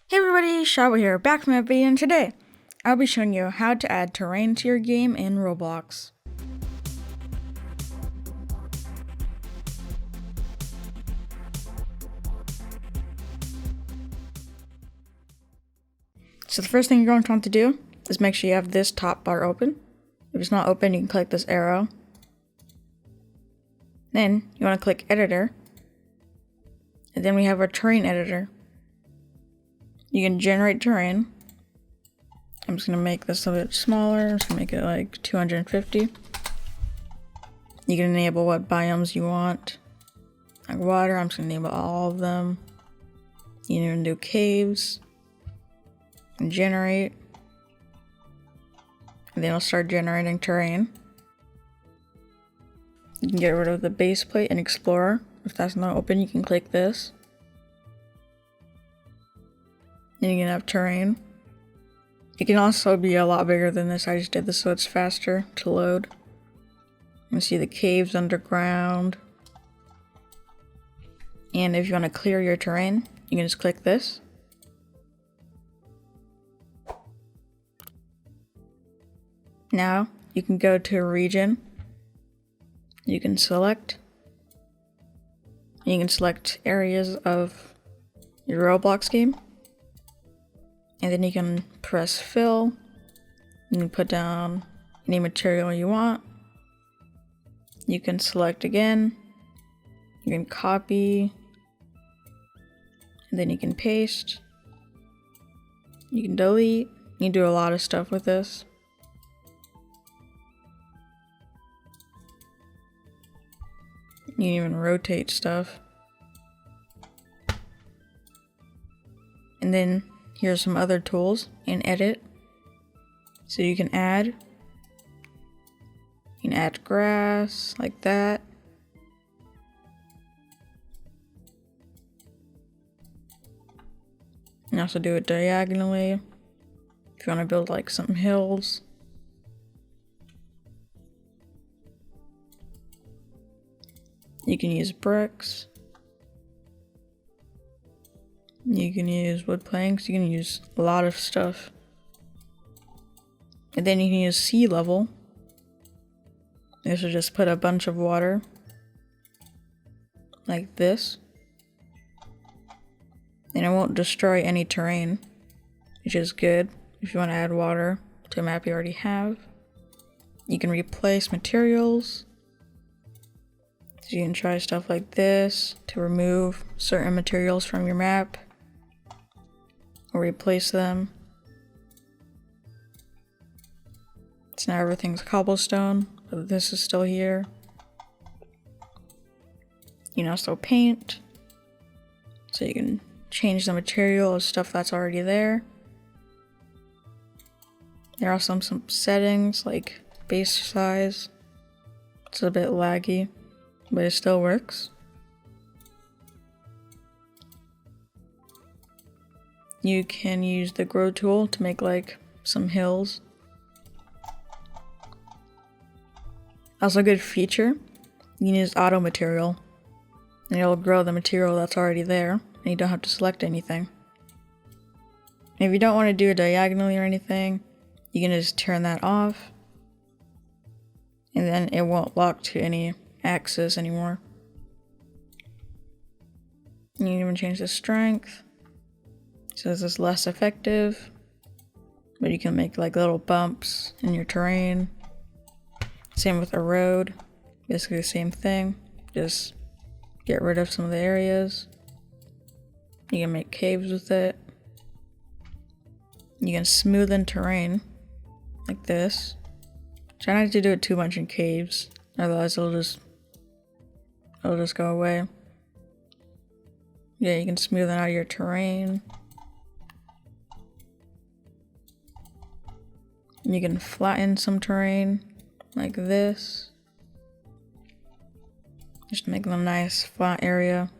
Hey everybody, Shaba here, back from that video, and today I'll be showing you how to add terrain to your game in Roblox. So the first thing you're going to want to do is make sure you have this top bar open. If it's not open, you can click this arrow. Then you want to click editor, and then we have our terrain editor. You can generate terrain. I'm just going to make this a bit smaller. I'm just going to make it like 250. You can enable what biomes you want. Like water, I'm just going to enable all of them. You can even do caves. And generate. And then it'll start generating terrain. You can get rid of the base plate and explorer. If that's not open, you can click this. Then you can have terrain. It can also be a lot bigger than this. I just did this so it's faster to load. You can see the caves underground. And if you want to clear your terrain, you can just click this. Now you can go to a region. You can select. You can select areas of your Roblox game. And then you can press fill. You can put down any material you want. You can select again. You can copy. And then you can paste. You can delete. You can do a lot of stuff with this. You can even rotate stuff. And then here's some other tools in edit. So you can add grass like that. You can also do it diagonally if you want to build like some hills. You can use bricks. You can use wood planks. You can use a lot of stuff. And then you can use sea level. This will just put a bunch of water like this. And it won't destroy any terrain, which is good if you want to add water to a map you already have. You can replace materials. So you can try stuff like this to remove certain materials from your map or replace them. So now everything's cobblestone, but this is still here. You can also paint. So you can change the material of stuff that's already there. There are also some settings like base size. It's a bit laggy, but it still works. You can use the grow tool to make like some hills. Also a good feature, you can use auto material and it'll grow the material that's already there and you don't have to select anything. And if you don't want to do it diagonally or anything, you can just turn that off and then it won't lock to any axis anymore. You can even change the strength. So this is less effective, but you can make like little bumps in your terrain. Same with a road, basically the same thing. Just get rid of some of the areas. You can make caves with it. You can smoothen terrain like this. Try not to do it too much in caves, otherwise it'll just go away. Yeah, you can smoothen out your terrain. You can flatten some terrain like this. Just make them a nice flat area.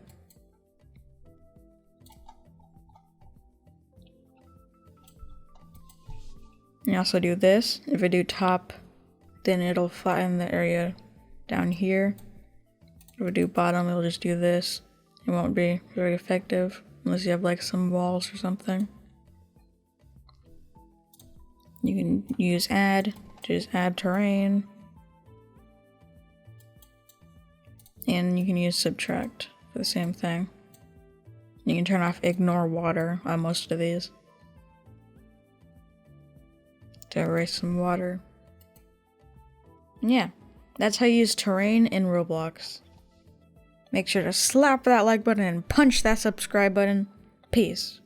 You also do this. If I do top, then it'll flatten the area down here. If I do bottom, it'll just do this. It won't be very effective unless you have like some walls or something. You can use add to just add terrain. And you can use subtract for the same thing. You can turn off ignore water on most of these to erase some water. And yeah, that's how you use terrain in Roblox. Make sure to slap that like button and punch that subscribe button. Peace.